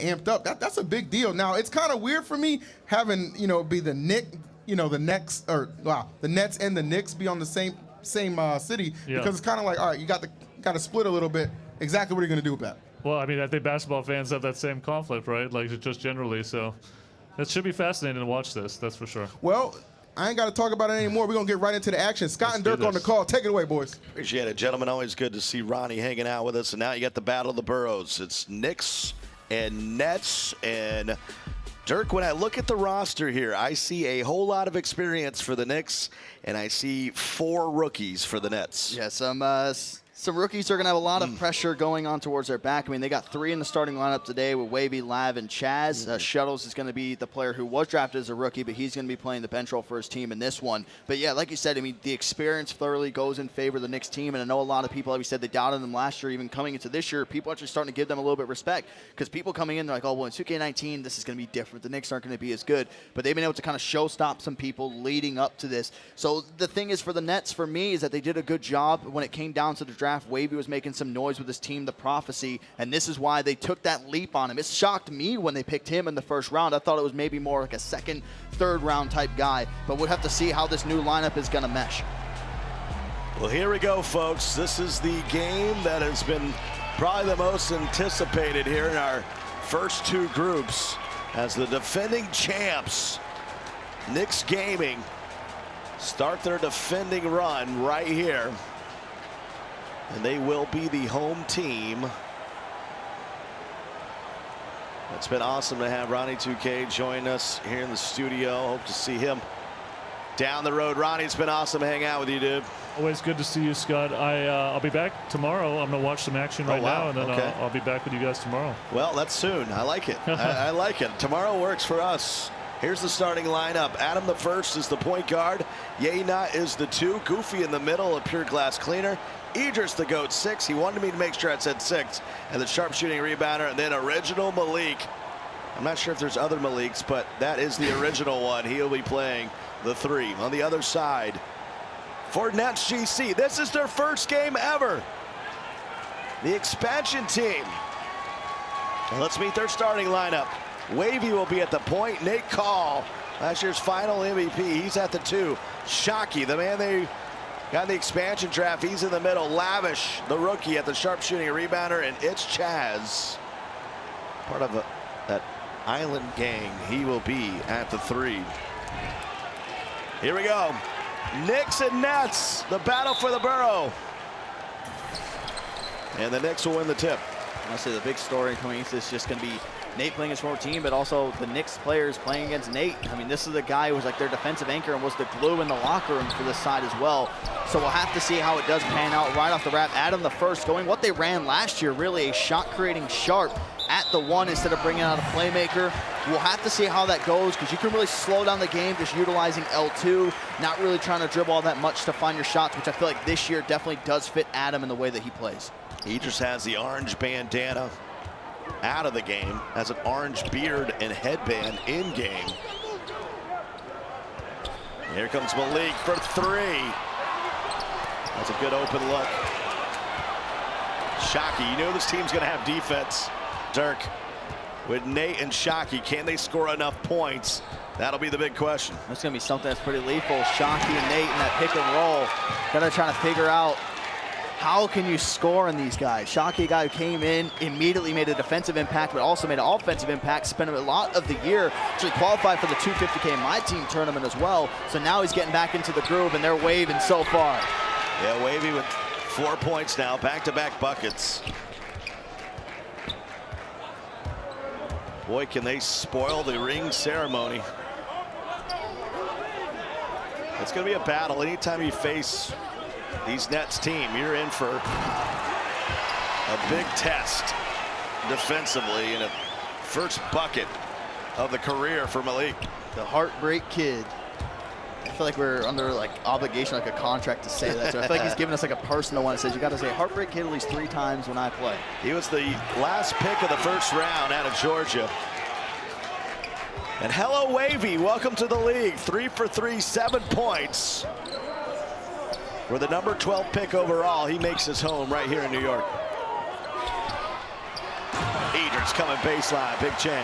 amped up. That's a big deal. Now it's kind of weird for me having be the Knicks, the Nets and the Knicks be on the same city because it's kind of like, all right, you got to split a little bit. Exactly what are you going to do with that? Well, I mean, I think basketball fans have that same conflict, right? Like just generally. So it should be fascinating to watch this. That's for sure. Well, I ain't got to talk about it anymore. We're going to get right into the action. Scott and Dirk on the call. Take it away, boys. Appreciate it, gentlemen. Always good to see Ronnie hanging out with us. And now you got the Battle of the Boroughs. It's Knicks and Nets. And Dirk, when I look at the roster here, I see a whole lot of experience for the Knicks, and I see 4 rookies for the Nets. Yeah, some rookies are going to have a lot of pressure going on towards their back. I mean, they got 3 in the starting lineup today with Wavy, Lav, and Chaz. Shuttles is going to be the player who was drafted as a rookie, but he's going to be playing the bench role for his team in this one. But, yeah, like you said, I mean, the experience thoroughly goes in favor of the Knicks team, and I know a lot of people, like we said, they doubted them last year. Even coming into this year, people are actually starting to give them a little bit of respect because people coming in, they're like, oh, well, in 2K19, this is going to be different. The Knicks aren't going to be as good. But they've been able to kind of show-stop some people leading up to this. So the thing is for the Nets, for me, is that they did a good job when it came down to the draft. Wavy was making some noise with his team, the Prophecy, and this is why they took that leap on him. It shocked me when they picked him in the first round. I thought it was maybe more like a second, third round type guy, but we'll have to see how this new lineup is going to mesh. Well, here we go, folks. This is the game that has been probably the most anticipated here in our first 2 groups as the defending champs, Knicks Gaming, start their defending run right here. And they will be the home team. It's been awesome to have Ronnie 2K join us here in the studio. Hope to see him down the road. Ronnie, it's been awesome to hang out with you, dude. Always good to see you, Scott. I'll be back tomorrow. I'm going to watch some action right now, and then I'll be back with you guys tomorrow. Well, that's soon. I like it. I like it. Tomorrow works for us. Here's the starting lineup. Adam the first is the point guard. Yena is the 2. Goofy in the middle, a pure glass cleaner. Idris the GOAT 6. He wanted me to make sure I said 6. And the sharpshooting rebounder. And then original Malik. I'm not sure if there's other Maliks, but that is the original one. He'll be playing the 3. On the other side, for Nets GC, this is their first game ever. The expansion team. And let's meet their starting lineup. Wavy will be at the point. Nate Call, last year's final MVP, he's at the 2. Shockey, the man they got in the expansion draft, he's in the middle. Lavish, the rookie, at the sharpshooting rebounder, and it's Chaz, part of that Island gang. He will be at the 3. Here we go. Knicks and Nets, the battle for the borough. And the Knicks will win the tip. Honestly, the big story coming into this is just going to be Nate playing his former team, but also the Knicks players playing against Nate. I mean, this is the guy who was like their defensive anchor and was the glue in the locker room for this side as well. So we'll have to see how it does pan out right off the bat. Adam the first going what they ran last year, really a shot-creating sharp at the 1 instead of bringing out a playmaker. We'll have to see how that goes because you can really slow down the game just utilizing L2, not really trying to dribble all that much to find your shots, which I feel like this year definitely does fit Adam in the way that he plays. He just has the orange bandana out of the game, has an orange beard and headband in game. Here comes Malik for 3. That's a good open look. Shockey, you know this team's going to have defense. Dirk, with Nate and Shockey, can they score enough points? That'll be the big question. That's going to be something that's pretty lethal. Shockey and Nate in that pick and roll. Gotta try to figure out how can you score on these guys. Shockey, a guy who came in, immediately made a defensive impact, but also made an offensive impact, spent a lot of the year, actually qualified for the 250K My Team tournament as well. So now he's getting back into the groove, and they're waving so far. Yeah, Wavy with 4 points now, back-to-back buckets. Boy, can they spoil the ring ceremony. It's going to be a battle. Anytime you face these Nets team, you're in for a big test defensively, and a first bucket of the career for Malik. The Heartbreak Kid. I feel like we're under like obligation, like a contract to say that. So I feel like he's giving us like a personal one that says you got to say Heartbreak Kid at least 3 times when I play. He was the last pick of the first round out of Georgia. And hello, Wavy. Welcome to the league. 3 for 3, 7 points. For the number 12 pick overall, he makes his home right here in New York. Idris Works coming baseline. Big Chan.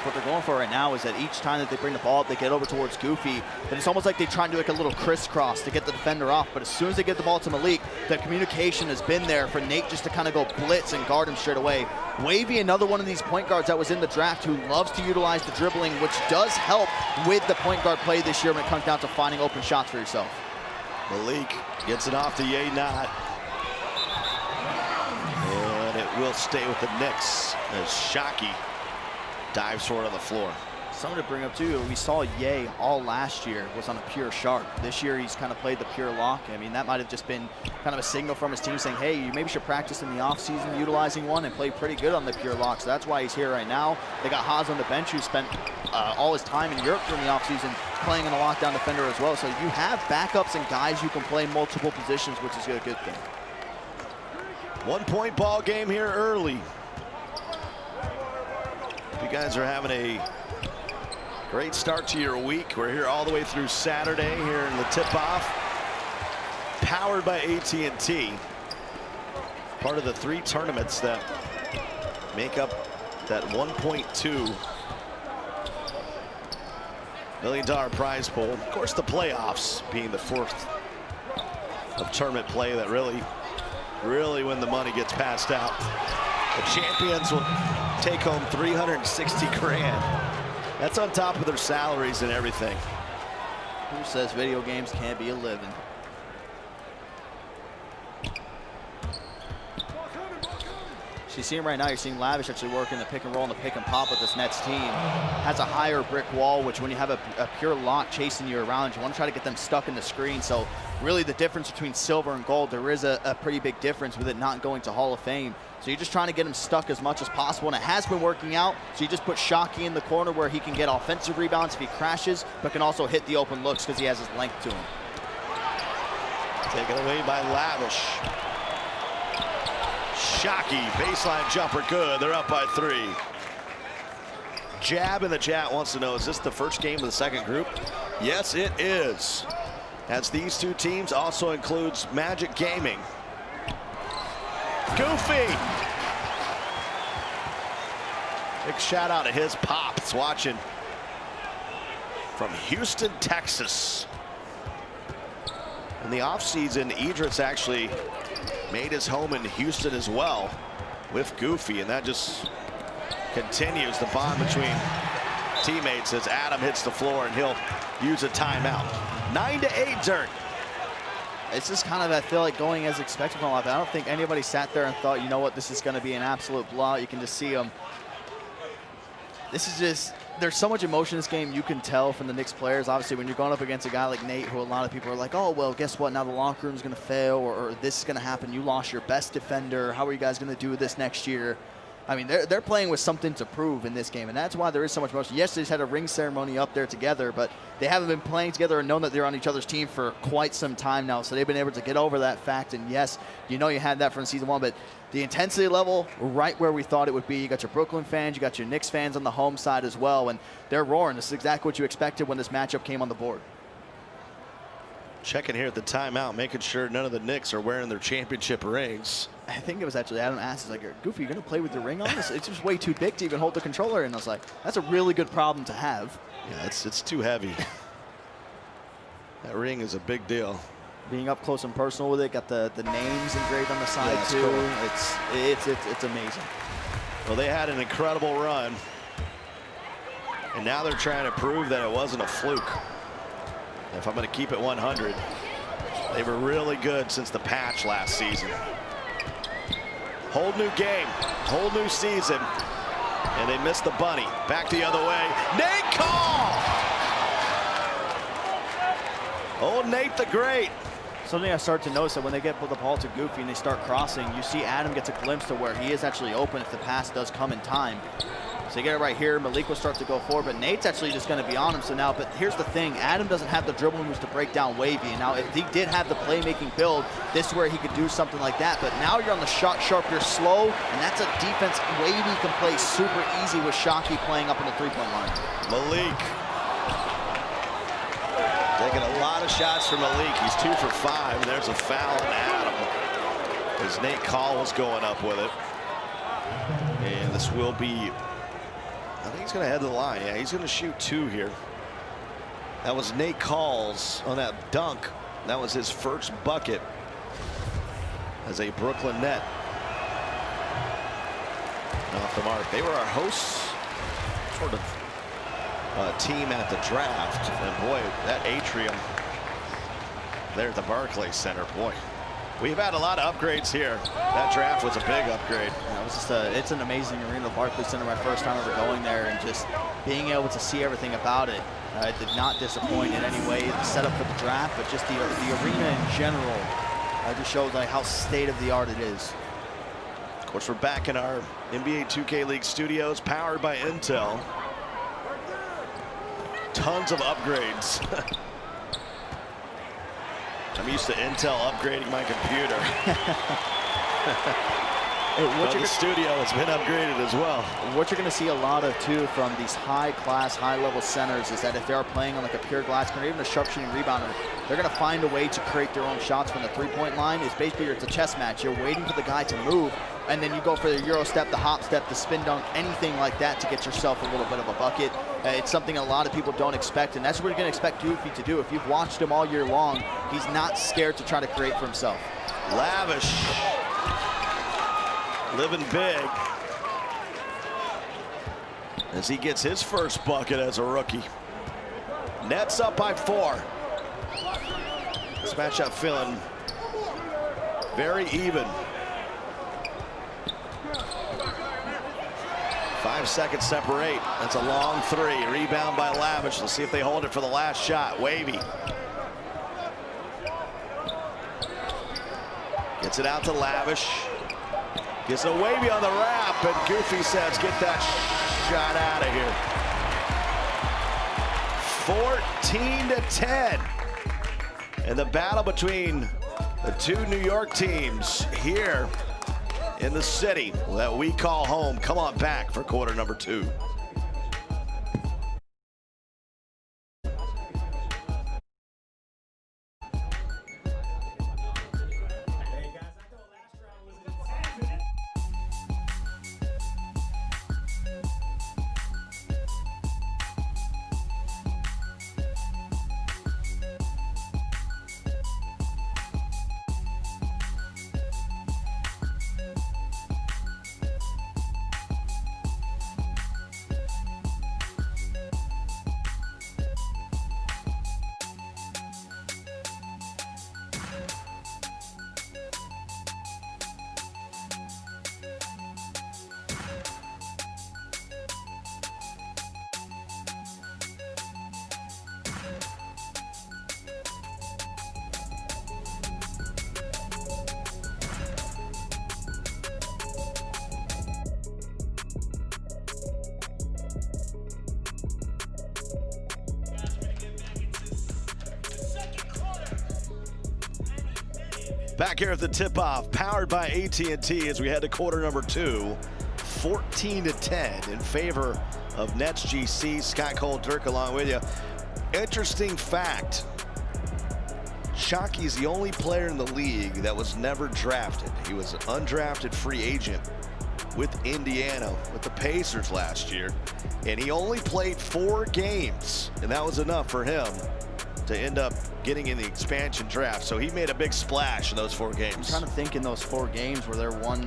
What they're going for right now is that each time that they bring the ball up, they get over towards Goofy, but it's almost like they try and do like a little crisscross to get the defender off. But as soon as they get the ball to Malik, the communication has been there for Nate just to kind of go blitz and guard him straight away. Wavy, another one of these point guards that was in the draft who loves to utilize the dribbling, which does help with the point guard play this year when it comes down to finding open shots for yourself. Malik gets it off to Ye Not. And it will stay with the Knicks as Shockey dives for it on the floor. Something to bring up too, we saw Ye all last year was on a pure sharp. This year he's kind of played the pure lock. I mean, that might have just been kind of a signal from his team saying, hey, you maybe should practice in the offseason utilizing one and play pretty good on the pure lock. So that's why he's here right now. They got Haas on the bench who spent all his time in Europe during the offseason playing in a lockdown defender as well. So you have backups and guys who can play multiple positions, which is a good thing. 1 point ball game here early. You guys are having a great start to your week. We're here all the way through Saturday here in the tip-off. Powered by AT&T. Part of the 3 tournaments that make up that $1.2 million prize pool. Of course, the playoffs being the 4th of tournament play that really when the money gets passed out. The champions will take home 360 grand. That's on top of their salaries and everything. Who says video games can't be a living? So you see him right now, you're seeing Lavish actually working the pick and roll and the pick and pop with this Nets team. Has a higher brick wall, which when you have a pure lock chasing you around, you want to try to get them stuck in the screen. So really the difference between silver and gold, there is a pretty big difference with it not going to Hall of Fame. So you're just trying to get him stuck as much as possible, and it has been working out. So you just put Shockey in the corner where he can get offensive rebounds if he crashes, but can also hit the open looks because he has his length to him. Taken away by Lavish. Shockey, baseline jumper, good. They're up by 3. Jab in the chat wants to know, is this the first game of the second group? Yes, it is. As these 2 teams also includes Magic Gaming. Goofy. Big shout out to his pops watching from Houston, Texas. In the offseason, Idris actually made his home in Houston as well with Goofy, and that just continues the bond between teammates as Adam hits the floor and he'll use a timeout. 9-8, Dirk. It's just kind of, I feel like, going as expected from a lot. I don't think anybody sat there and thought, you know what, this is going to be an absolute blowout. You can just see them. This is just, there's so much emotion in this game. You can tell from the Knicks players. Obviously, when you're going up against a guy like Nate, who a lot of people are like, oh, well, guess what? Now the locker room's going to fail, or this is going to happen. You lost your best defender. How are you guys going to do this next year? I mean, they're playing with something to prove in this game, and that's why there is so much emotion. Yes, they just had a ring ceremony up there together, but they haven't been playing together and known that they're on each other's team for quite some time now, so they've been able to get over that fact. And yes, you know you had that from season 1, but the intensity level right where we thought it would be. You got your Brooklyn fans, you got your Knicks fans on the home side as well, and they're roaring. This is exactly what you expected when this matchup came on the board. Checking here at the timeout, making sure none of the Knicks are wearing their championship rings. I think it was actually Adam asked, he's like, Goofy, you're going to play with your ring on? It's just way too big to even hold the controller. And I was like, that's a really good problem to have. Yeah, it's too heavy. That ring is a big deal. Being up close and personal with it, got the names engraved on the side too. Cool. It's amazing. Well, they had an incredible run, and now they're trying to prove that it wasn't a fluke. If I'm going to keep it 100, they were really good since the patch last season. Whole new game, whole new season, and they missed the bunny. Back the other way. Nate Call! Old Nate the Great. Something I start to notice that when they get the ball to Goofy and they start crossing, you see Adam gets a glimpse to where he is actually open if the pass does come in time. So you get it right here. Malik will start to go forward, but Nate's actually just going to be on him. So now, but here's the thing. Adam doesn't have the dribble moves to break down Wavy. And now if he did have the playmaking build, this is where he could do something like that. But now you're on the shot sharp, you're slow, and that's a defense Wavy can play super easy with Shockey playing up in the three-point line. Malik. Taking a lot of shots from Malik. He's 2 for 5. There's a foul on Adam as Nate Call was going up with it. This will be, I think he's going to head to the line. Yeah, he's going to shoot 2 here. That was Nate Calls on that dunk. That was his first bucket as a Brooklyn Net. Off the mark. They were our hosts, sort of team at the draft. And boy, that atrium there at the Barclays Center, boy. We've had a lot of upgrades here. That draft was a big upgrade. Yeah, it was just it's an amazing arena, the Barclays Center. My first time ever going there, and just being able to see everything about it. It did not disappoint in any way. The setup for the draft, but just the arena in general just shows like how state of the art it is. Of course, we're back in our NBA 2K League studios, powered by Intel. Tons of upgrades. I'm used to Intel upgrading my computer. Well, the studio has been upgraded as well. What you're going to see a lot of, too, from these high-class, high-level centers is that if they are playing on like a pure glass or even a sharp-shooting rebounder, they're going to find a way to create their own shots from the three-point line. It's basically, it's a chess match. You're waiting for the guy to move, and then you go for the Euro step, the hop step, the spin dunk, anything like that to get yourself a little bit of a bucket. It's something a lot of people don't expect, and that's what you're going to expect Goofy to do. If you've watched him all year long, he's not scared to try to create for himself. Lavish. Living big as he gets his first bucket as a rookie. Nets up by 4. This matchup feeling very even. 5 seconds separate. That's a long 3. Rebound by Lavish. Let's see if they hold it for the last shot. Wavy. Gets it out to Lavish. Gets a Wavy on the wrap, and Goofy says, get that shot out of here. 14-10. And the battle between the 2 New York teams here in the city that we call home. Come on back for quarter number 2. Back here at the tip-off, powered by AT&T as we head to quarter number 2. 14-10 in favor of Nets GC. Scott Cole, Dirk along with you. Interesting fact. Shockey's the only player in the league that was never drafted. He was an undrafted free agent with Indiana, with the Pacers last year. And he only played 4 games, and that was enough for him to end up getting in the expansion draft. So he made a big splash in those 4 games. I'm trying to think in those 4 games, was there one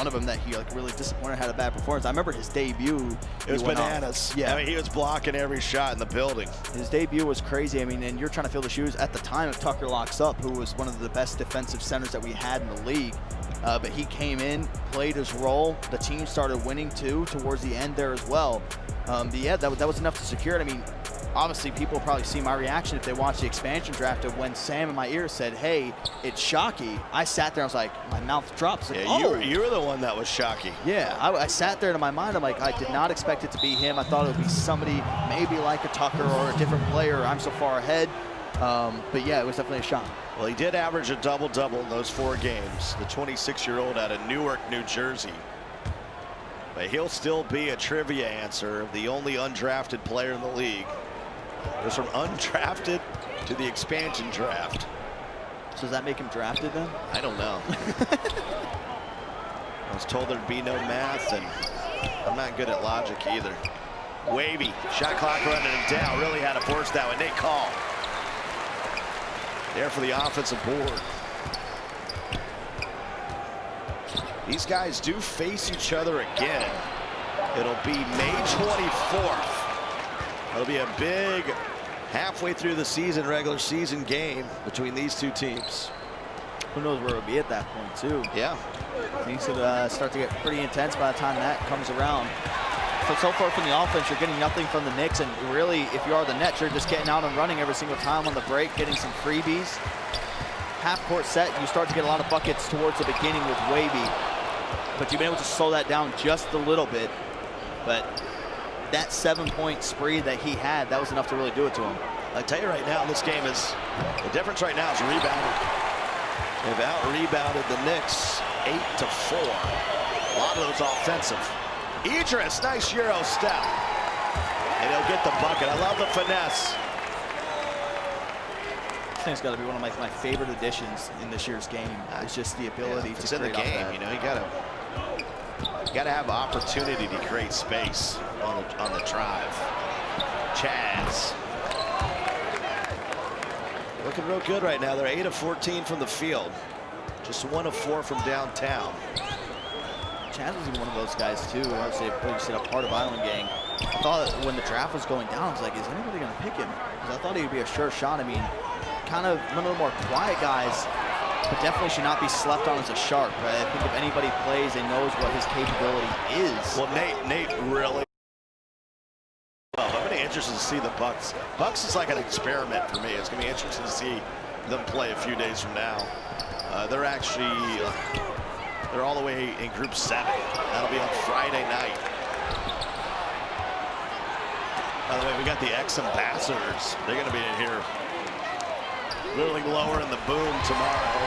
of them that he like really disappointed, had a bad performance? I remember his debut. It was bananas. Yeah. I mean, he was blocking every shot in the building. His debut was crazy. I mean, and you're trying to fill the shoes at the time of Tucker Locks Up, who was one of the best defensive centers that we had in the league. But he came in, played his role. The team started winning too towards the end there as well. But yeah, that was enough to secure it. I mean, obviously people will probably see my reaction if they watch the expansion draft of when Sam in my ear said, hey, it's Shockey. I sat there, I was like, my mouth drops. Like, yeah, oh. you were the one that was Shockey. Yeah, I sat there in my mind, I'm like, I did not expect it to be him. I thought it would be somebody maybe like a Tucker or a different player. I'm so far ahead. But yeah, it was definitely a shock. Well, he did average a double-double in those 4 games. The 26-year-old out of Newark, New Jersey. But he'll still be a trivia answer of the only undrafted player in the league. It was from undrafted to the expansion draft. So does that make him drafted then? I don't know. I was told there'd be no math, and I'm not good at logic either. Wavy, shot clock running him down. Really had to force that one. Nate Call. There for the offensive board. These guys do face each other again. It'll be May 24th. It'll be a big halfway through the season, regular season game between these two teams. Who knows where it'll be at that point, too. Yeah. Things could start to get pretty intense by the time that comes around. So far from the offense, you're getting nothing from the Knicks, and really, if you are the Nets, you're just getting out and running every single time on the break, getting some freebies. Half-court set, you start to get a lot of buckets towards the beginning with Wavy, but you've been able to slow that down just a little bit. But that 7-point spree that he had, that was enough to really do it to him. I tell you right now, this game is, the difference right now is rebounding. They've out-rebounded the Knicks 8-4. A lot of those offensive. Idris, nice Euro step. And he'll get the bucket. I love the finesse. I think it's got to be one of my favorite additions in this year's game. It's just the ability to in the game. You know, you gotta have opportunity to create space on the drive. Chaz. Looking real good right now. They're 8 of 14 from the field. Just 1 of 4 from downtown. Chaz was one of those guys too. Obviously, you said a part of Island Gang. I thought when the draft was going down, I was like, is anybody going to pick him? Because I thought he would be a sure shot. I mean, kind of one of the more quiet guys, but definitely should not be slept on as a sharp. Right? I think if anybody plays and knows what his capability is. Well, Nate really. Well, I'm really interested to see the Bucks. Bucks is like an experiment for me. It's going to be interesting to see them play a few days from now. They're actually. They're all the way in Group 7. That'll be on Friday night. By the way, we got the ex-ambassadors. They're going to be in here literally lowering the boom tomorrow.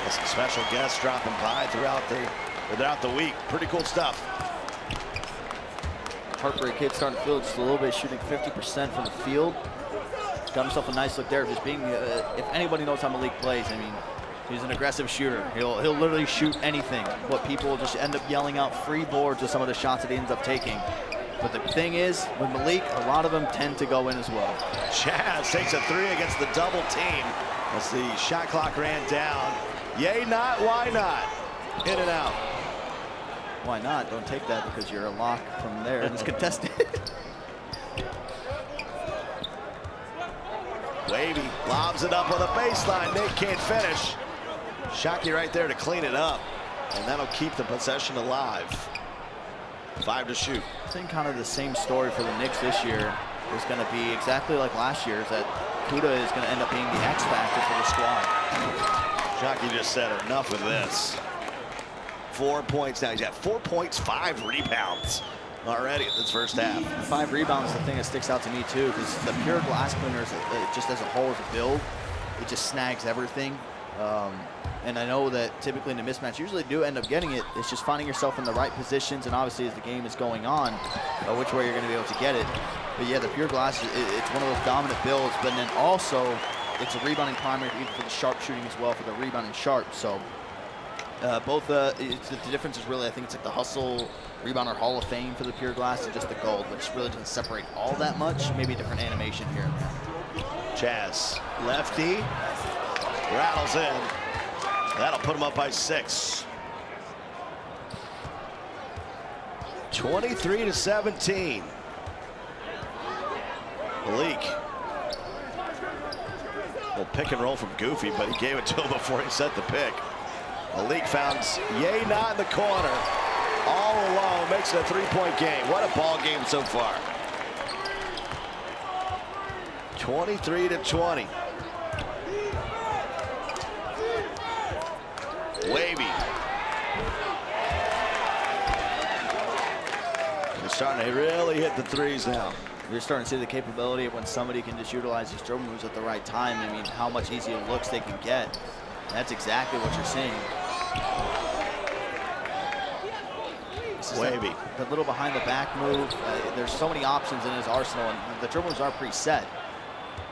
Got some special guests dropping by throughout the week. Pretty cool stuff. Heartbreak Kid starting to feel just a little bit, shooting 50% from the field. He's got himself a nice look there. Just being, if anybody knows how Malik plays, I mean, he's an aggressive shooter. He'll literally shoot anything. But people just end up yelling out free boards with some of the shots that he ends up taking. But the thing is, with Malik, a lot of them tend to go in as well. Chaz takes a 3 against the double team as the shot clock ran down. Yay, not, why not? In and out. Why not? Don't take that because you're a lock from there and it's contested. Wavy lobs it up on the baseline. Nate can't finish. Shockey right there to clean it up. And that'll keep the possession alive. 5 to shoot. I think kind of the same story for the Knicks this year is going to be exactly like last year, is that Kuda is going to end up being the X factor for the squad. Shockey just said enough of this. 4 points now. He's got 4 points, 5 rebounds already in this first half. 5 rebounds is the thing that sticks out to me too, because the pure glass cleaners, just as a whole, as a build, it just snags everything. And I know that typically in the mismatch, usually do end up getting it. It's just finding yourself in the right positions, and obviously as the game is going on, which way you're going to be able to get it. But yeah, the pure glass, it's one of those dominant builds, but then also it's a rebounding primary even for the sharp shooting as well, for the rebounding sharp. So the difference is really, I think it's like the hustle rebounder Hall of Fame for the pure glass and just the gold, which really doesn't separate all that much. Maybe a different animation here and there. Chaz, lefty, rattles in. That'll put him up by 6. 23-17. Malik. Well, pick and roll from Goofy, but he gave it to him before he set the pick. Malik found Yay not in the corner. All alone, makes it a 3-point game. What a ball game so far. 23-20. Wavy. They're starting to really hit the threes now. You're starting to see the capability of when somebody can just utilize these dribble moves at the right time. I mean, how much easier looks they can get. That's exactly what you're seeing. Wavy. The little behind the back move. There's so many options in his arsenal, and the dribbles are preset.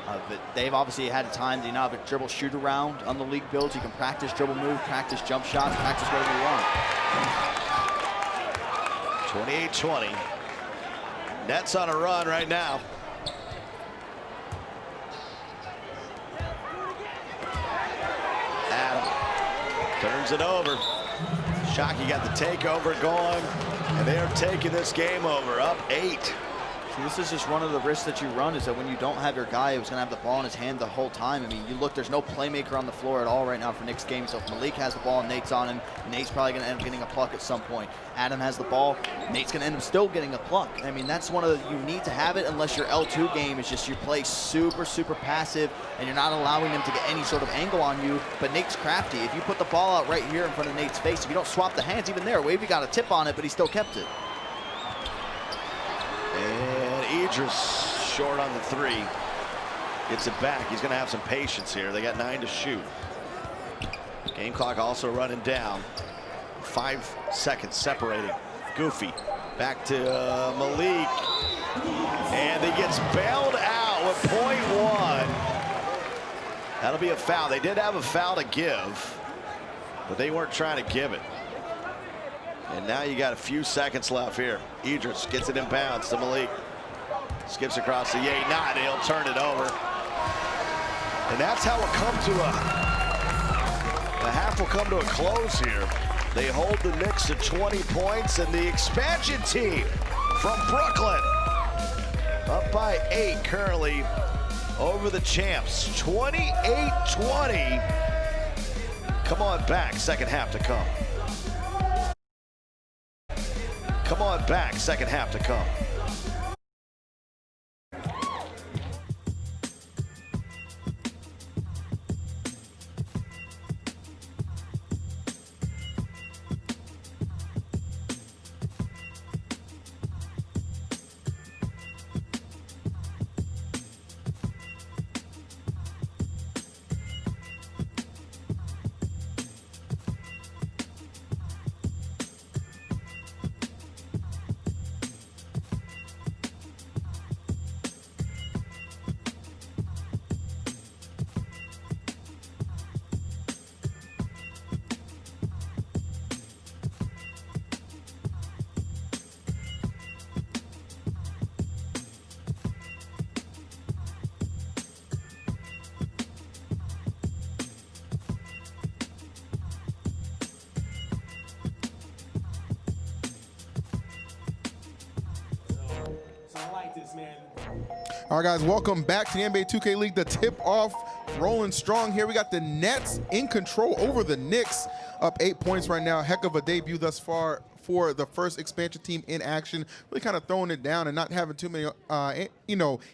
But they've obviously had a time to have a dribble shoot around on the league builds. You can practice dribble move, practice jump shots, practice whatever you want. 28-20. Nets on a run right now. Adam turns it over. Shockey got the takeover going, and they are taking this game over, up 8. So this is just one of the risks that you run, is that when you don't have your guy who's going to have the ball in his hand the whole time, I mean, you look, there's no playmaker on the floor at all right now for Knicks game. So if Malik has the ball and Nate's on him, Nate's probably going to end up getting a pluck at some point. Adam has the ball, Nate's going to end up still getting a pluck. I mean, that's one of the, you need to have it unless your L2 game is just you play super, super passive and you're not allowing them to get any sort of angle on you. But Nate's crafty. If you put the ball out right here in front of Nate's face, if you don't swap the hands, even there, Wavy got a tip on it, but he still kept it. And Idris short on the 3. Gets it back. He's going to have some patience here. They got 9 to shoot. Game clock also running down. 5 seconds separating. Goofy back to Malik. And he gets bailed out with .1. That'll be a foul. They did have a foul to give, but they weren't trying to give it. And now you got a few seconds left here. Idris gets it in bounds to Malik. Skips across the not. He'll turn it over. And that's how it come to the half will come to a close here. They hold the Knicks to 20 points, and the expansion team from Brooklyn up by 8 currently over the champs. 28-20. Come on back, second half to come. Come on back, second half to come. All right, guys, welcome back to the NBA 2K League. The tip-off rolling strong here. We got the Nets in control over the Knicks, up 8 points right now. Heck of a debut thus far for the first expansion team in action. Really kind of throwing it down and not having too many,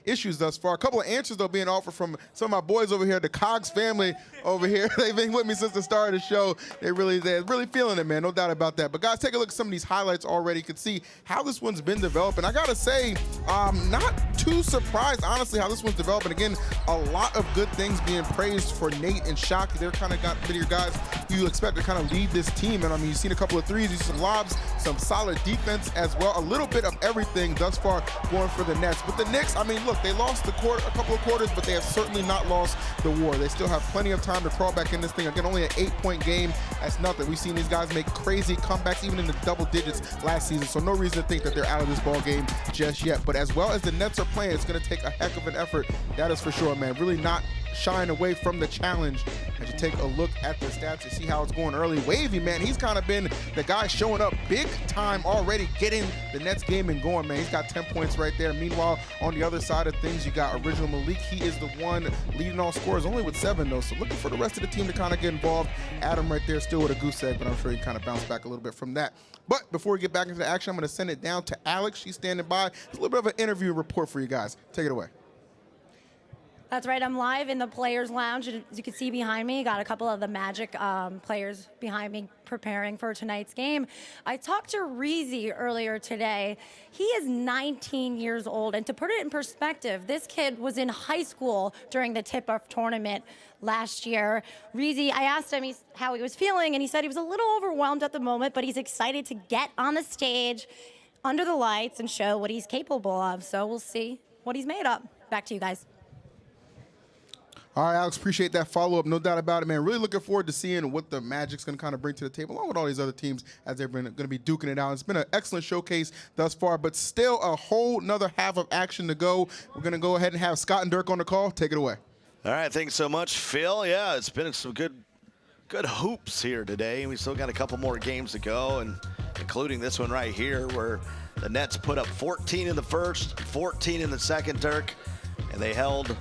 issues thus far. A couple of answers, though, being offered from some of my boys over here, the Cogs family over here. They've been with me since the start of the show. They're really feeling it, man. No doubt about that. But, guys, take a look at some of these highlights already. You can see how this one's been developing. I got to say, not too surprised, honestly, how this one's developing. Again, a lot of good things being praised for Nate and Shockey. They're kind of got many of your guys who you expect to kind of lead this team. And, I mean, you've seen a couple of threes, you've seen some lobs, some solid defense as well. A little bit of everything thus far going for the Nets. But the Knicks, I mean, look, they lost a couple of quarters, but they have certainly not lost the war. They still have plenty of time to crawl back in this thing. Again, only an 8-point game. That's nothing. We've seen these guys make crazy comebacks, even in the double digits last season. So no reason to think that they're out of this ball game just yet. But as well as the Nets are playing, it's going to take a heck of an effort. That is for sure, man. Really not shying away from the challenge. As you take a look at the stats, you see how it's going early. Wavy, man, he's kind of been the guy showing up big time already, getting the Nets game and going, man. He's got 10 points right there. Meanwhile, on the other side of things, you got Original Malik. He is the one leading all scorers, only with 7, though. So looking for the rest of the team to kind of get involved. Adam right there still with a goose egg, but I'm sure he kind of bounced back a little bit from that. But before we get back into the action, I'm going to send it down to Alex. She's standing by. It's a little bit of an interview report for you guys. Take it away. That's right. I'm live in the Players Lounge. As you can see behind me, got a couple of the Magic players behind me preparing for tonight's game. I talked to Reezy earlier today. He is 19 years old. And to put it in perspective, this kid was in high school during the tip-off tournament last year. Reezy, I asked him how he was feeling, and he said he was a little overwhelmed at the moment, but he's excited to get on the stage under the lights and show what he's capable of. So we'll see what he's made of. Back to you guys. All right, Alex, appreciate that follow-up. No doubt about it, man. Really looking forward to seeing what the Magic's going to kind of bring to the table, along with all these other teams as they're going to be duking it out. It's been an excellent showcase thus far, but still a whole nother half of action to go. We're going to go ahead and have Scott and Dirk on the call. Take it away. All right, thanks so much, Phil. Yeah, it's been some good hoops here today. We still got a couple more games to go, and including this one right here where the Nets put up 14 in the first, 14 in the second, Dirk, and they held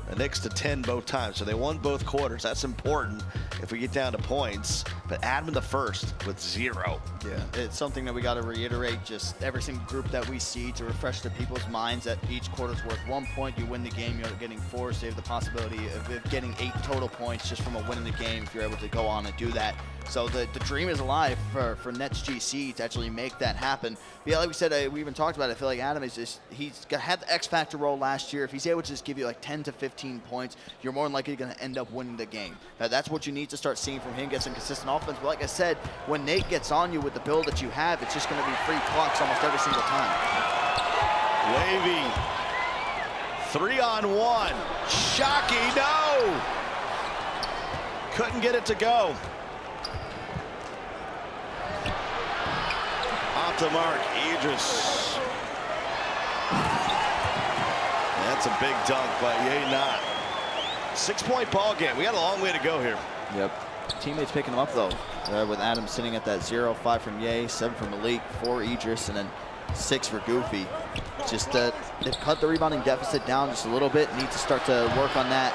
the Knicks to 10 both times. So they won both quarters. That's important if we get down to points. But Adam in the first with 0. Yeah, it's something that we got to reiterate. Just every single group that we see to refresh the people's minds that each quarter's worth 1 point. You win the game, you're getting 4. So you have the possibility of getting 8 total points just from a win in the game if you're able to go on and do that. So the dream is alive for Nets GC to actually make that happen. But yeah, like we said, we even talked about it. I feel like Adam is just, had the X Factor role last year. If he's able to just give you like 10 to 15 points, you're more than likely going to end up winning the game. Now, that's what you need to start seeing from him, get some consistent offense. But like I said, when Nate gets on you with the build that you have, it's just going to be free plucks almost every single time. Wavy. 3-on-1. Shockey, no! Couldn't get it to go. Off the mark, Idris. That's a big dunk by Ye-Not. 6-point ball game. We got a long way to go here. Yep. Teammates picking him up though, with Adam sitting at that 0, 5 from Ye, 7 from Malik, 4 Idris, and then 6 for Goofy. Just they've cut the rebounding deficit down just a little bit. Need to start to work on that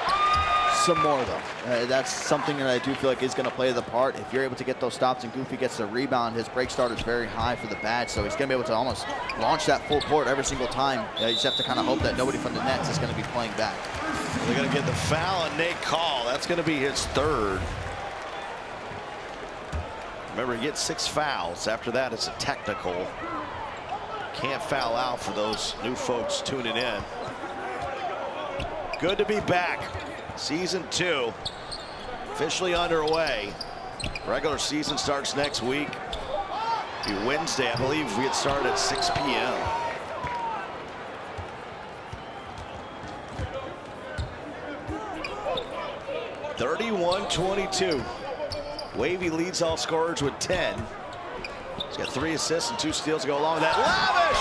some more though. That's something that I do feel like is going to play the part. If you're able to get those stops and Goofy gets the rebound, his break start is very high for the badge, so he's going to be able to almost launch that full court every single time. You just have to kind of hope that nobody from the Nets is going to be playing back. They're going to get the foul and Nate Call. That's going to be his 3rd. Remember, he gets 6 fouls. After that, it's a technical. Can't foul out for those new folks tuning in. Good to be back. Season 2 officially underway. Regular season starts next week. It'll be Wednesday, I believe. We get started at 6 p.m. (31-22). Wavy leads all scorers with 10. He's got 3 assists and 2 steals to go along with that. Lavish!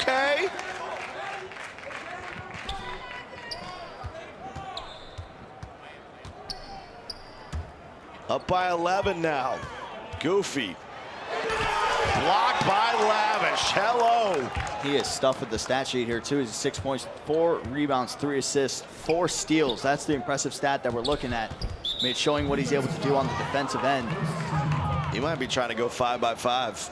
Okay. Up by 11 now. Goofy. Blocked by Lavish. Hello. He is stuffed with the stat sheet here too. He's 6 points, 4 rebounds, 3 assists, 4 steals. That's the impressive stat that we're looking at. I mean, it's showing what he's able to do on the defensive end. He might be trying to go 5-by-5.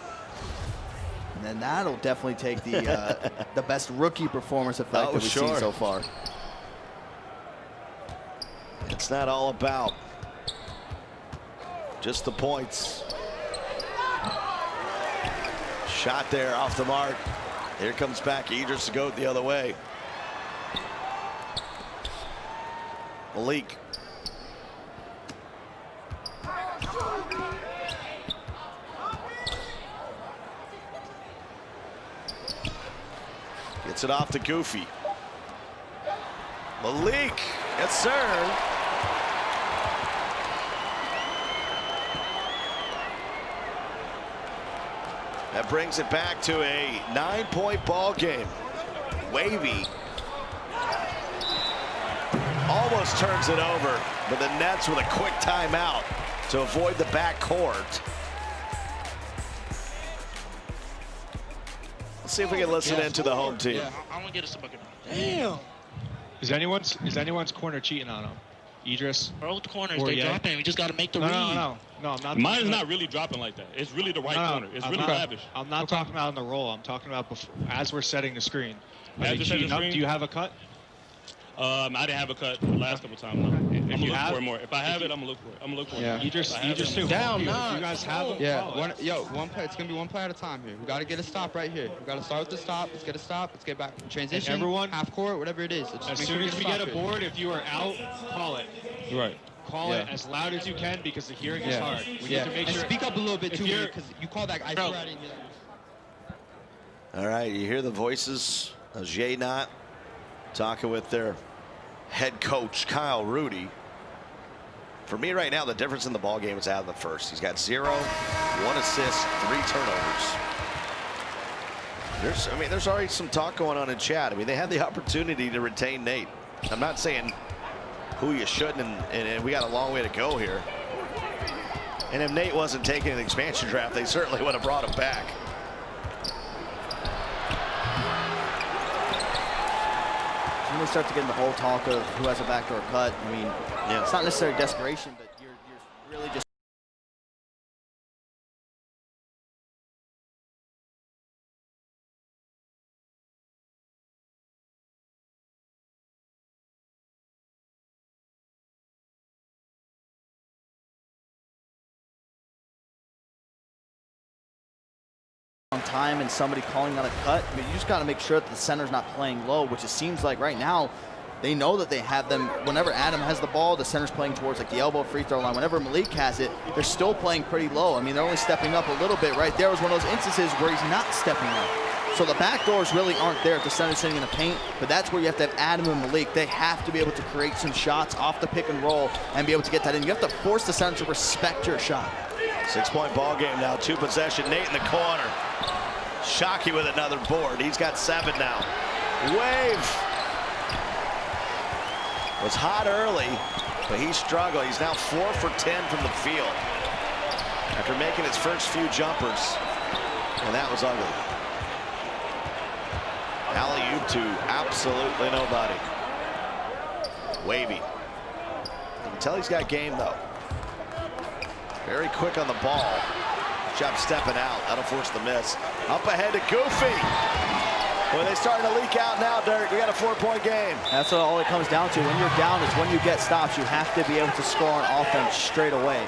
And then that'll definitely take the the best rookie performance effect that we've seen so far. It's not all about just the points. Shot there off the mark. Here comes back Idris to go the other way. Malik. Gets it off to Goofy. Malik, yes sir. That brings it back to a 9-point ball game. Wavy almost turns it over, but the Nets with a quick timeout to avoid the backcourt. Let's see if we can listen into the home team. Yeah, I want to get us a bucket. Damn. Is anyone's corner cheating on him? Idris? Both corners, they're dropping. We just got to make the read. No, I'm not. Mine is not really dropping like that. It's really the right corner. It's really lavish. I'm not talking about on the roll. I'm talking about before, as we're setting the screen. As we're setting the screen? Do you have a cut? I didn't have a cut the last couple times. No. I'm gonna look for it more. If I have it, I'm gonna look for it. I'm gonna look for it. Idris too. Down, you nah. guys have him. Yeah, one play. It's gonna be one play at a time here. We gotta get a stop right here. We gotta start with the stop. Let's get a stop. Let's get back transition. Everyone, half court, whatever it is. As soon as we get a board, if you are out, call it. Right. Call it as loud as you can because the hearing is hard. We need to make sure. Speak up a little bit too, because you call that. I swear I didn't hear that. All right, you hear the voices of Ye-Not talking with their head coach Kyle Rudy. For me right now, the difference in the ball game is out of the first. He's got 0, 1 assist, 3 turnovers. There's already some talk going on in chat. I mean, they had the opportunity to retain Nate. I'm not saying who you shouldn't, and we got a long way to go here. And if Nate wasn't taking an expansion draft, they certainly would have brought him back. When they start to get in the whole talk of who has a backdoor cut, I mean, it's not necessarily desperation, but you're really just on time and somebody calling on a cut. I mean, you just got to make sure that the center's not playing low, which it seems like right now they know that they have them. Whenever Adam has the ball, the center's playing towards like the elbow, free throw line. Whenever Malik has it, they're still playing pretty low. I mean, they're only stepping up a little bit. Right there was one of those instances where he's not stepping up. So the back doors really aren't there if the center's sitting in the paint, but that's where you have to have Adam and Malik. They have to be able to create some shots off the pick and roll and be able to get that in. You have to force the center to respect your shot. 6-point ball game now, 2 possession. Nate in the corner. Shockey with another board. He's got 7 now. Wave was hot early, but he struggled. He's now 4 for 10 from the field after making his first few jumpers, and that was ugly. Alley-oop to absolutely nobody. Wavy. You can tell he's got game though. Very quick on the ball. Job stepping out. That'll force the miss. Up ahead to Goofy. Well, they starting to leak out now, Dirk. We got a 4-point game. That's all it comes down to. When you're down, it's when you get stops. You have to be able to score on offense straight away.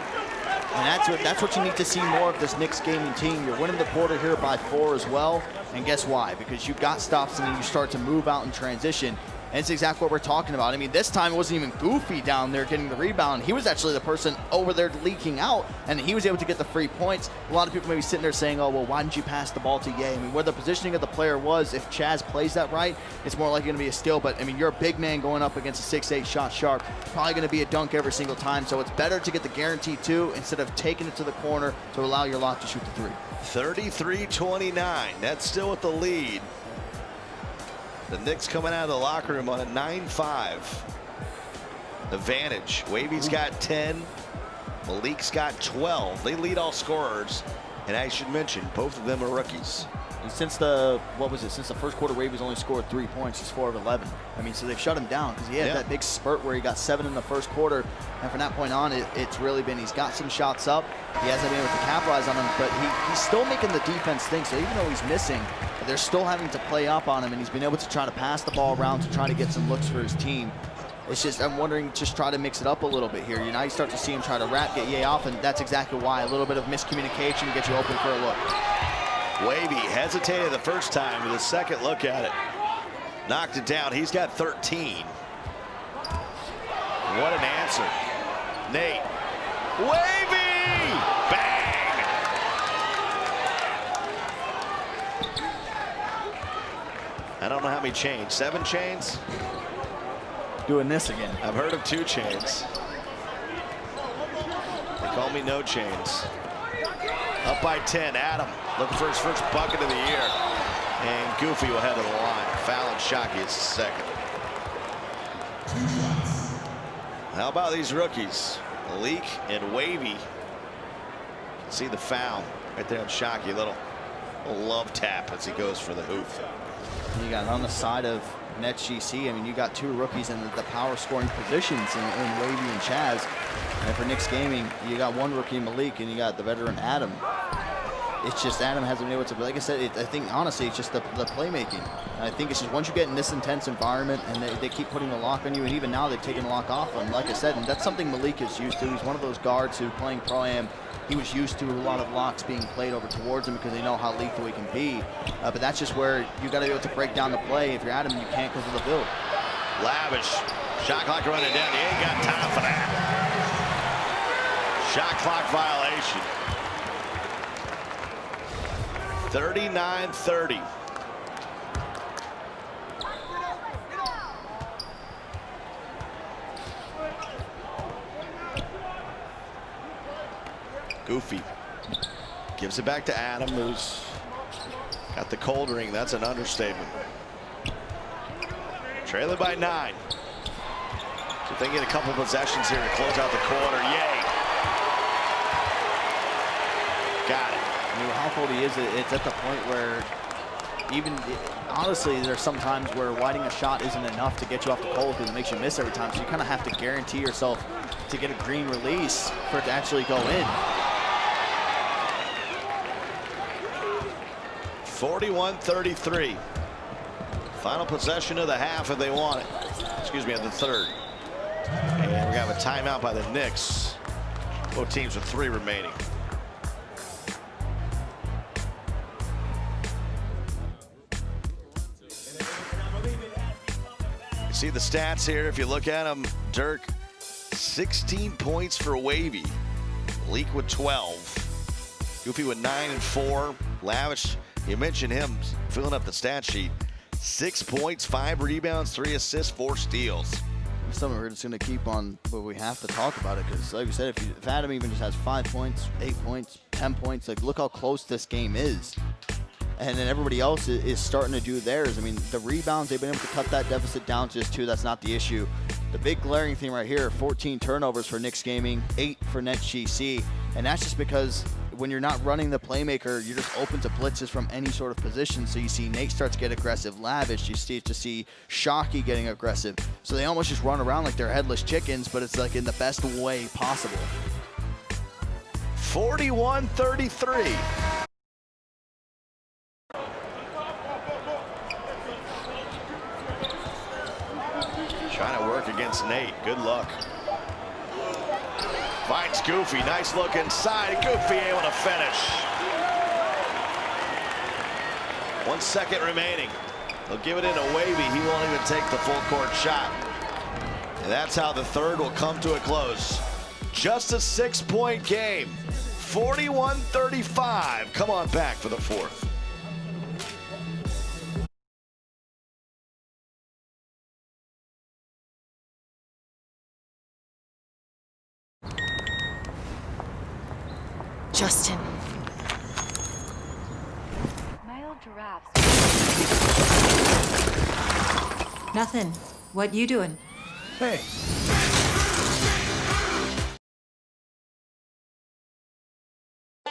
And that's what you need to see more of this Knicks gaming team. You're winning the quarter here by 4 as well. And guess why? Because you got stops and then you start to move out in transition. And it's exactly what we're talking about. I mean, this time it wasn't even Goofy down there getting the rebound. He was actually the person over there leaking out, and he was able to get the free points. A lot of people may be sitting there saying, oh, well, why didn't you pass the ball to Ye? I mean, where the positioning of the player was, if Chaz plays that right, it's more likely going to be a steal. But, I mean, you're a big man going up against a 6'8" shot sharp. Probably going to be a dunk every single time. So it's better to get the guarantee 2 instead of taking it to the corner to allow your lock to shoot the 3. 33-29. That's still with the lead. The Knicks coming out of the locker room on a 9-5 advantage. Wavy's got 10. Malik's got 12. They lead all scorers. And I should mention, both of them are rookies. And since the first quarter, Wavy's only scored 3 points. He's 4 of 11. I mean, so they've shut him down because he had that big spurt where he got 7 in the first quarter. And from that point on, it's really been, he's got some shots up. He hasn't been able to capitalize on them, but he's still making the defense think. So even though he's missing, they're still having to play up on him, and he's been able to try to pass the ball around to try to get some looks for his team. It's just, I'm wondering, just try to mix it up a little bit here. You know, you start to see him try to get Ye off, and that's exactly why. A little bit of miscommunication gets you open for a look. Wavy hesitated the first time with a second look at it. Knocked it down. He's got 13. What an answer. Nate. Wavy! Bang! I don't know how many chains. 7 chains? Doing this again. I've heard of 2 chains. They call me no chains. Up by 10, Adam looking for his first bucket of the year. And Goofy will head to the line. Foul and Shockey is second. How about these rookies? Malik and Wavy. See the foul right there on Shockey. Little love tap as he goes for the hoop. You got on the side of Nets GC, I mean, you got 2 rookies in the power scoring positions in Wavy and Chaz. And for Knicks Gaming, you got 1 rookie, Malik, and you got the veteran Adam. It's just Adam hasn't been able to, like I said, I think honestly it's just the playmaking. And I think it's just once you get in this intense environment and they keep putting the lock on you, and even now they've taken the lock off him, like I said, and that's something Malik is used to. He's one of those guards who, playing Pro-Am, he was used to a lot of locks being played over towards him because they know how lethal he can be. But that's just where you got to be able to break down the play. If you're Adam, you can't because of the build. Lavish. Shot clock running down. He ain't got time for that. Shot clock violation. 39-30. Goofy gives it back to Adam, who's got the cold ring. That's an understatement. Trailing by 9. So if they get a couple possessions here to close out the quarter, yay. Got it. I mean, how cold he is, it's at the point where even, honestly, there's some times where whiting a shot isn't enough to get you off the pole because it makes you miss every time. So you kind of have to guarantee yourself to get a green release for it to actually go in. 41-33. Final possession of the half if they want it. Excuse me, of the third. And we have a timeout by the Knicks. Both teams with 3 remaining. You see the stats here. If you look at them, Dirk, 16 points for Wavy. Leak with 12. Goofy with 9 and 4. Lavish, you mentioned him filling up the stat sheet. 6 points, 5 rebounds, 3 assists, 4 steals. Something we're just going to keep on, but we have to talk about it because, like we said, if Adam even just has 5 points, 8 points, 10 points, like look how close this game is. And then everybody else is starting to do theirs. I mean, the rebounds, they've been able to cut that deficit down to just 2. That's not the issue. The big glaring thing right here, 14 turnovers for Knicks Gaming, 8 for Nets GC. And that's just because when you're not running the playmaker, you're just open to blitzes from any sort of position. So you see Nate starts to get aggressive, Lavish. You see Shockey getting aggressive. So they almost just run around like they're headless chickens, but it's like in the best way possible. 41-33. Trying to work against Nate. Good luck. Finds Goofy. Nice look inside. Goofy able to finish. 1 second remaining. They'll give it in a Wavy. He won't even take the full court shot. And that's how the third will come to a close. Just a 6-point game. 41-35. Come on back for the fourth. Justin. Male giraffes. Nothing. What you doing? Hey.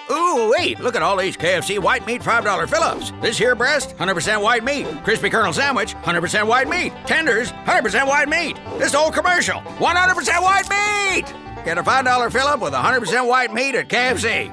Ooh, wait, look at all these KFC white meat $5 fill-ups. This here breast, 100% white meat. Crispy Colonel sandwich, 100% white meat. Tenders, 100% white meat. This whole commercial, 100% white meat! Get a $5 fill-up with 100% white meat at KFC.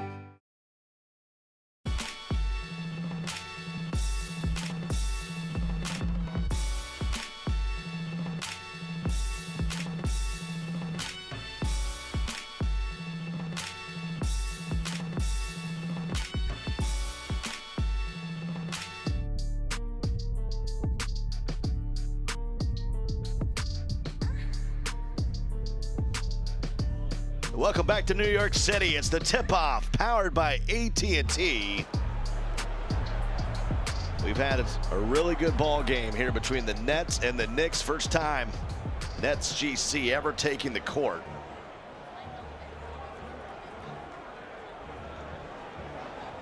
Welcome back to New York City. It's the tip-off powered by AT&T. We've had a really good ball game here between the Nets and the Knicks. First time Nets GC ever taking the court.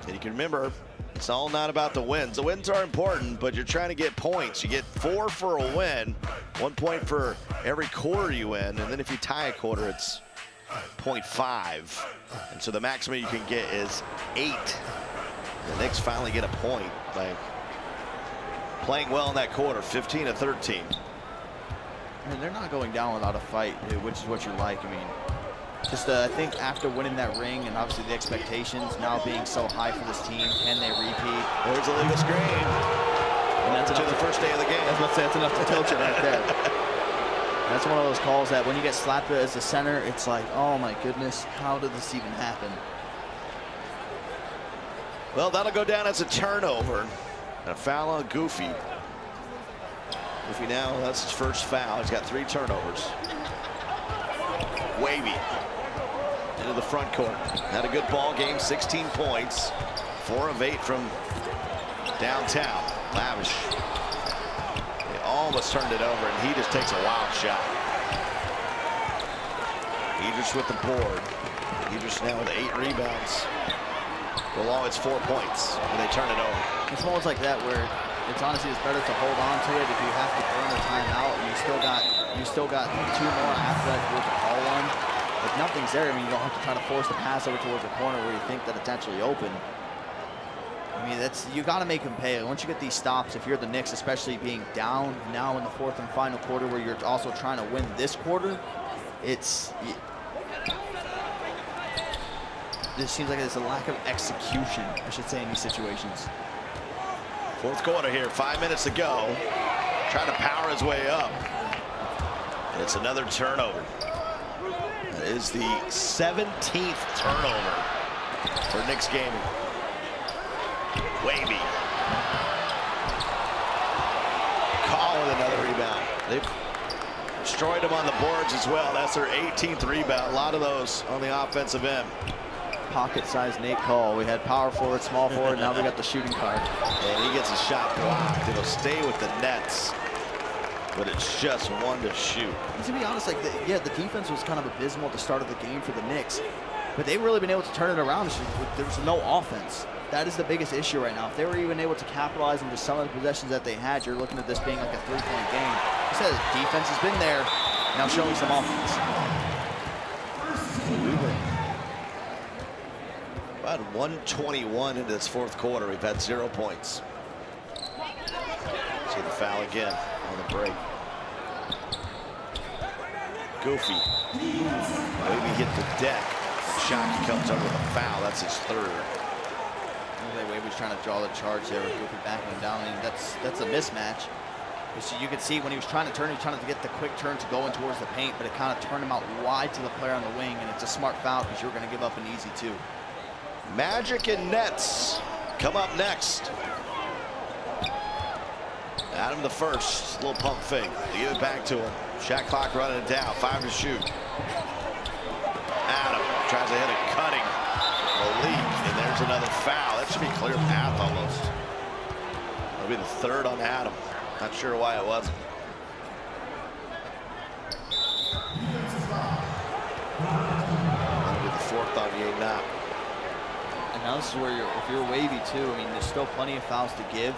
And you can remember, it's all not about the wins. The wins are important, but you're trying to get points. You get 4 for a win, 1 point for every quarter you win, and then if you tie a quarter, it's 0.5. And so the maximum you can get is 8. The Knicks finally get a point by playing well in that quarter, 15-13. I mean, they're not going down without a fight, which is what you like. I mean, just I think after winning that ring and obviously the expectations now being so high for this team, can they repeat? There's a legal screen. And that's enough the first day of the game. I was about to say, that's enough to tilt you right there. That's one of those calls that when you get slapped as a center, it's like, oh my goodness, how did this even happen? Well, that'll go down as a turnover. And a foul on Goofy. Goofy now, that's his first foul. He's got 3 turnovers. Wavy into the front court. Had a good ball game, 16 points. 4 of 8 from downtown. Lavish. They almost turned it over, and he just takes a wild shot. He just with the board. Idris now with 8 rebounds. Well, it's 4 points when they turn it over. It's moments like that where it's honestly it's better to hold on to it if you have to burn a timeout and you still got 2 more after that if you were to call one. If nothing's there, I mean, you don't have to try to force the pass over towards the corner where you think that it's actually open. I mean, you got to make them pay. Once you get these stops, if you're the Knicks, especially being down now in the 4th and final quarter where you're also trying to win this quarter, this seems like there's a lack of execution, I should say, in these situations. 4th quarter here, 5 minutes to go. Trying to power his way up. And it's another turnover. That is the 17th turnover for Knicks gaming. Wavy. Call with another rebound. They've destroyed him on the boards as well. That's their 18th rebound. A lot of those on the offensive end. Pocket-sized Nate Call. We had power forward, small forward, now we got the shooting card. And he gets a shot blocked. It'll stay with the Nets, but it's just one to shoot. And to be honest, like the defense was kind of abysmal at the start of the game for the Knicks, but they've really been able to turn it around. There was no offense. That is the biggest issue right now. If they were even able to capitalize on just some of the possessions that they had, you're looking at this being like a 3-point game. I said the defense has been there, now showing some offense. About 121 into this 4th quarter. We've had 0 points. See the foul again on the break. Goofy. Maybe hit the deck. Shockey comes up with a foul. That's his 3rd. Wavy's trying to draw the charge there with Goofy backing him down. I mean, that's a mismatch. So you could see when he was trying to turn, he was trying to get the quick turn to go in towards the paint, but it kind of turned him out wide to the player on the wing, and it's a smart foul because you're going to give up an easy 2. Magic and Nets come up next. Adam the first, little pump fake. They give it back to him. Shot clock running it down, 5 to shoot. Adam tries to hit it, cutting. The leak, and there's another foul. That should be clear path almost. That'll be the 3rd on Adam. Not sure why it wasn't. That'll be the 4th on Ye. And now this is where if you're Wavy too, I mean, there's still plenty of fouls to give.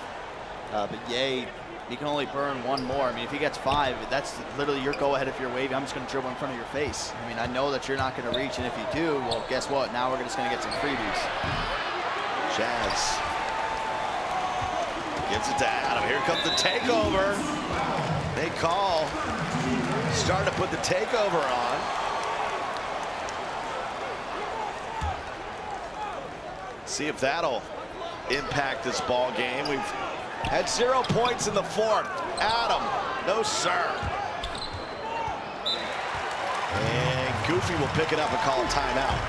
But Ye, he can only burn 1 more. I mean, if he gets 5, that's literally your go-ahead if you're Wavy. I'm just going to dribble in front of your face. I mean, I know that you're not going to reach, and if you do, well, guess what? Now we're just going to get some freebies. Jazz gives it to Adam. Here comes the takeover. They call. Starting to put the takeover on. See if that'll impact this ball game. We've had 0 points in the 4th. Adam, no sir. And Goofy will pick it up and call a timeout.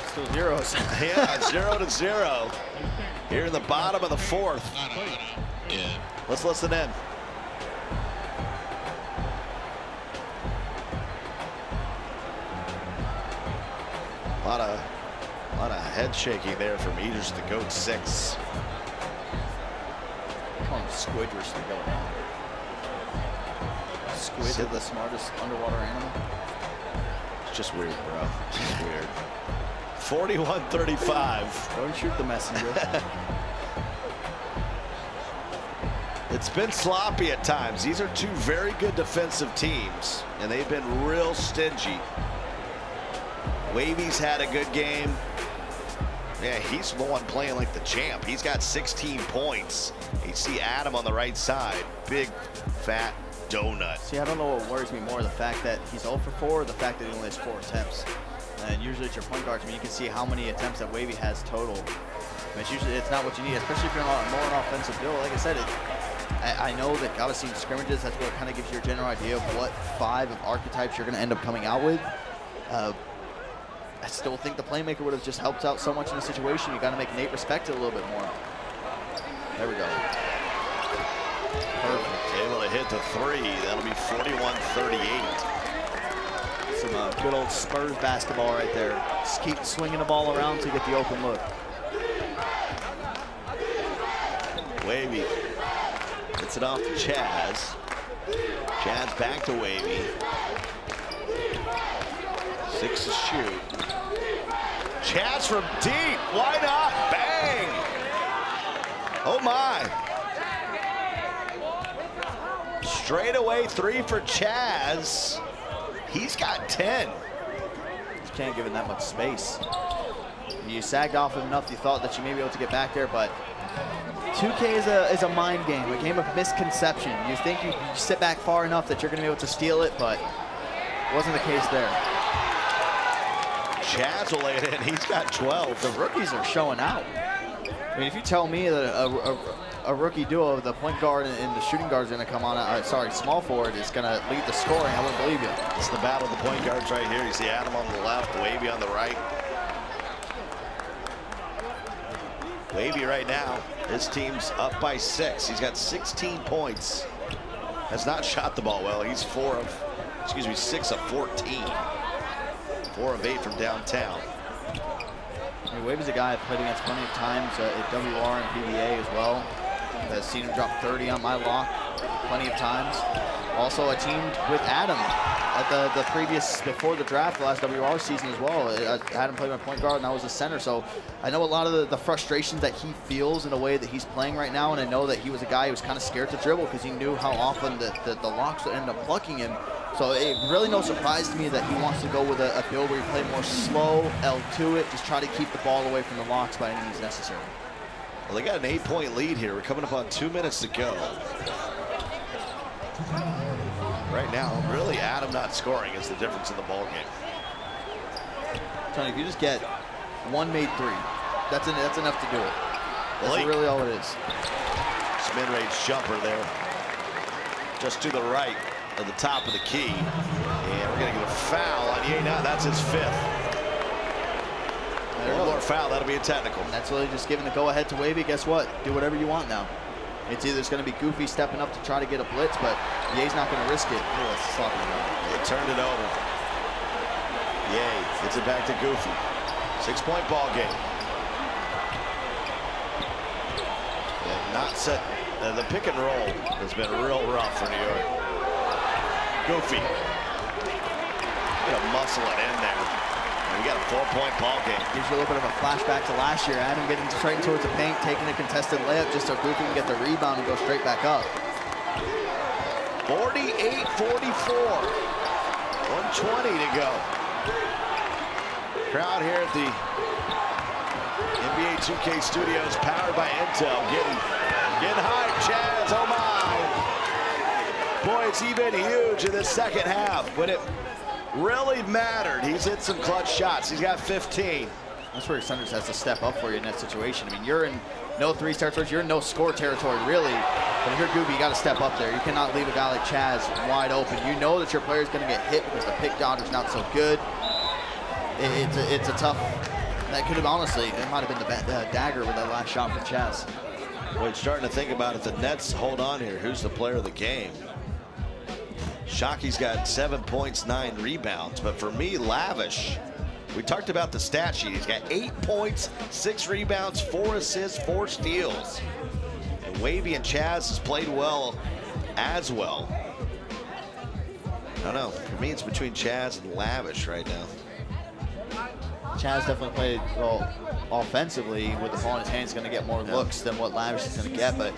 Still zeros. Yeah, 0 to 0. Here in the bottom of the 4th. Yeah. Let's listen in. A lot of head shaking there from Idris the GOAT 6. Call him Squidward to go on. Squid is the smartest underwater animal. It's just weird, bro. It's just weird. 41-35. Don't shoot the messenger. It's been sloppy at times. These are 2 very good defensive teams, and they've been real stingy. Wavy's had a good game. Yeah, he's the one playing like the champ. He's got 16 points. You see Adam on the right side. Big, fat donut. See, I don't know what worries me more, the fact that he's 0 for 4 or the fact that he only has 4 attempts. And usually it's your point guards. I mean, you can see how many attempts that Wavy has total. But it's not what you need, especially if you're more an offensive build. Like I said, I know that obviously in scrimmages, that's what it kind of gives you a general idea of what 5 of archetypes you're going to end up coming out with. I still think the playmaker would have just helped out so much in the situation. You got to make Nate respect it a little bit more. There we go. Perfect. Able to hit the 3. That'll be 41-38. Some good old Spurs basketball right there. Just keep swinging the ball around to get the open look. Wavy gets it off to Chaz. Chaz back to Wavy. 6 to shoot. Chaz from deep. Why not? Bang! Oh my. Straight away 3 for Chaz. He's got 10. Just can't give it that much space. You sagged off him enough, you thought that you may be able to get back there, but 2K is a mind game, a game of misconception. You think you sit back far enough that you're going to be able to steal it, but it wasn't the case there. Chaz will lay it in. He's got 12. The rookies are showing out. I mean, if you tell me that a rookie duo, the point guard and the shooting guard is going to come on, small forward is going to lead the scoring, I wouldn't believe you. It's the battle of the point guards right here. You see Adam on the left, Wavy on the right. Wavy right now, his team's up by 6. He's got 16 points. Has not shot the ball well. He's 6 of 14. 4 of 8 from downtown. I mean, Wavy's a guy I've played against plenty of times at WR and PBA as well. I've seen him drop 30 on my lock plenty of times. Also, I teamed with Adam at the previous, before the draft, the last WR season as well. Adam played my point guard and I was a center, so I know a lot of the frustrations that he feels in the way that he's playing right now, and I know that he was a guy who was kind of scared to dribble because he knew how often the locks would end up plucking him. So it really no surprise to me that he wants to go with a build where you play more slow, L to it, just try to keep the ball away from the locks by any means necessary. Well, they got an 8-point lead here. We're coming up on 2 minutes to go. Right now, really, Adam not scoring is the difference in the ball game. Tony, if you just get one made 3, that's enough to do it. That's really all it is. Mid-range jumper there, just to the right of the top of the key, and we're going to get a foul on Yena. That's his 5th. One more foul, that'll be a technical. And that's really just giving the go-ahead to Wavy. Guess what? Do whatever you want now. It's either going to be Goofy stepping up to try to get a blitz, but Ye's not going to risk it. Oh, that's sloppy. They turned it over. Ye gets it back to Goofy. 6-point ball game. And not set. The pick and roll has been real rough for New York. Goofy. Gonna muscle it in there. And we got a 4-point ball game. Gives you a little bit of a flashback to last year. Adam getting straight towards the paint, taking a contested layup just so Goofy can get the rebound and go straight back up. 48-44. 120 to go. Crowd here at the NBA 2K studios, powered by Intel, getting hyped. Chaz, oh my. Boy, it's even huge in the second half. When it really mattered, he's hit some clutch shots. He's got 15. That's where Sanders has to step up for you in that situation. I mean, you're in no 3 territory, you're in no score territory, really. But if you're Goofy, you got to step up there. You cannot leave a guy like Chaz wide open. You know that your player's going to get hit because the pick dodger's not so good. It's a tough. That could have honestly, it might have been the dagger with that last shot from Chaz. Boy, starting to think about it. The Nets hold on here. Who's the player of the game? Shockey's got 7 points, 9 rebounds. But for me, Lavish, we talked about the stat sheet. He's got 8 points, 6 rebounds, 4 assists, 4 steals. And Wavy and Chaz has played well as well. I don't know. For me, it's between Chaz and Lavish right now. Chaz definitely played well offensively with the ball in his hand. He's going to get more looks than what Lavish is going to get. But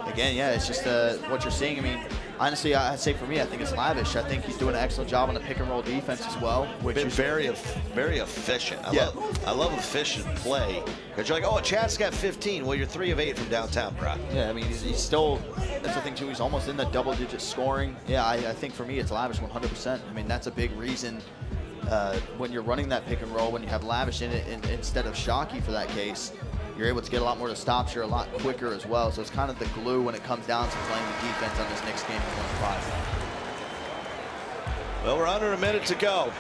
again, yeah, it's just what you're seeing. I mean, honestly, I'd say for me, I think it's Lavish. I think he's doing an excellent job on the pick and roll defense as well. Which Been is very efficient. I love efficient play. Because you're like, oh, Chaz's got 15. Well, you're 3 of 8 from downtown, bro. Yeah, I mean, he's still, that's the thing too, he's almost in the double-digit scoring. Yeah, I think for me, it's Lavish 100%. I mean, that's a big reason when you're running that pick and roll, when you have Lavish in it instead of Shockey for that case, you're able to get a lot more to stops. You're a lot quicker as well. So it's kind of the glue when it comes down to playing the defense on this Knicks game in 1-5. Well, we're under a minute to go.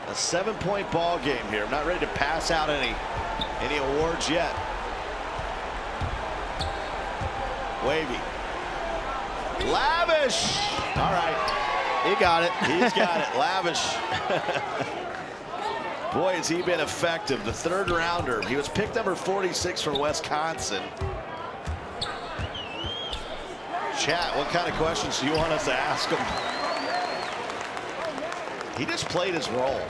A 7-point ball game here. I'm not ready to pass out any awards yet. Wavy. Lavish. All right. He got it. He's got it. Lavish. Boy, has he been effective. The 3rd rounder. He was picked number 46 from Wisconsin. Chat, what kind of questions do you want us to ask him? He just played his role.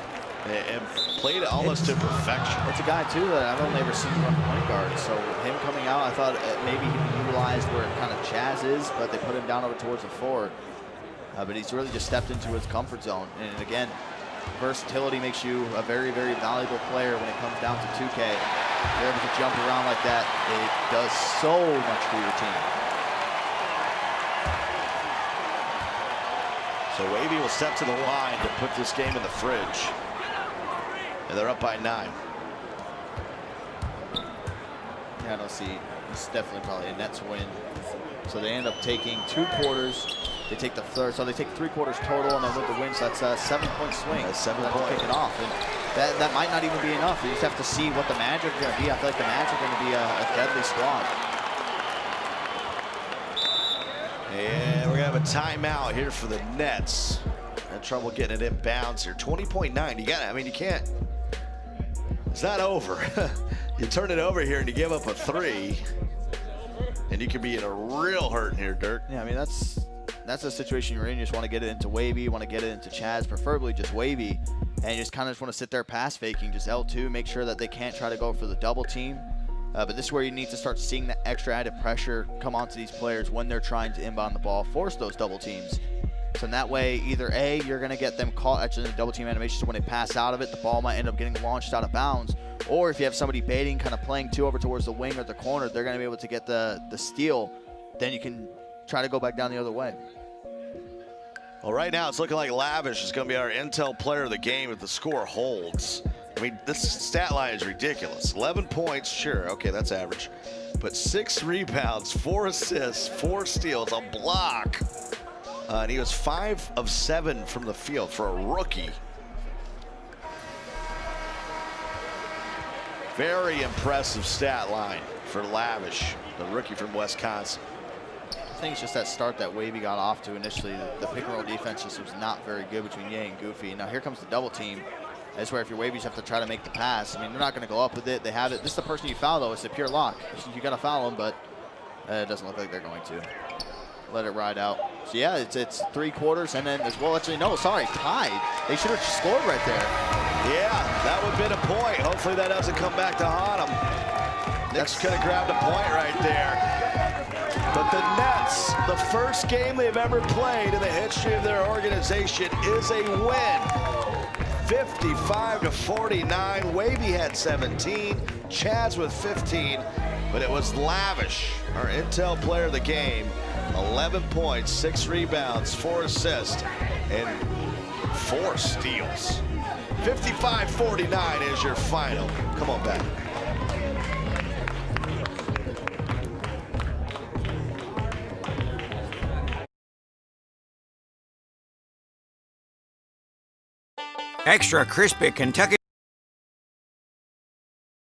and played it almost to perfection. It's a guy, too, that I've only ever seen run point guard. So him coming out, I thought maybe he could utilize where kind of Chaz is, but they put him down over towards the 4. But he's really just stepped into his comfort zone. And again, versatility makes you a very, very valuable player when it comes down to 2K. If you're able to jump around like that, it does so much for your team. So Wavy will step to the line to put this game in the fridge. And they're up by 9. Yeah, I don't see. It's definitely probably a Nets win. So they end up taking 2 quarters. They take the third, so they take 3 quarters total, and then with the win, so that's a 7-point swing. That's 7 points. points. Kick it off, and that might not even be enough. You just have to see what the Magic are going to be. I feel like the Magic are going to be a deadly squad. And we're going to have a timeout here for the Nets. Had trouble getting it inbounds here. 20.9. You got it. I mean, you can't. It's not over. You turn it over here and you give up a 3, and you can be in a real hurt here, Dirk. Yeah, I mean that's a situation you're in. You just want to get it into Wavy, you want to get it into Chaz, preferably just Wavy, and you just kind of just want to sit there pass faking, just L2, make sure that they can't try to go for the double team. But this is where you need to start seeing the extra added pressure come onto these players when they're trying to inbound the ball, force those double teams. So in that way, either A, you're going to get them caught actually in the double team animations when they pass out of it, the ball might end up getting launched out of bounds, or if you have somebody baiting, kind of playing 2 over towards the wing or the corner, they're going to be able to get the steal. Then you can try to go back down the other way. Well, right now it's looking like Lavish is going to be our intel player of the game if the score holds. I mean, this stat line is ridiculous. 11 points, sure, okay, that's average. But 6 rebounds, 4 assists, 4 steals, a block. And he was 5 of 7 from the field for a rookie. Very impressive stat line for Lavish, the rookie from Wisconsin. I think it's just that start that Wavy got off to initially. The pick and roll defense just was not very good between Ye and Goofy. Now here comes the double team. That's where if you're Wavy, you have to try to make the pass. I mean, they're not going to go up with it. They have it. This is the person you foul, though. It's a pure lock. You got to foul them, but it doesn't look like they're going to. Let it ride out. So yeah, it's 3 quarters, and then as well, actually, no, sorry, tied. They should have scored right there. Yeah, that would have been a point. Hopefully that doesn't come back to haunt them. Knicks could have grabbed a point right there. But the Nets, the first game they've ever played in the history of their organization, is a win. 55-49. Wavy had 17, Chaz with 15, but it was Lavish, our intel player of the game. 11 points, 6 rebounds, 4 assists, and 4 steals. 55-49 is your final. Come on back. Extra crispy Kentucky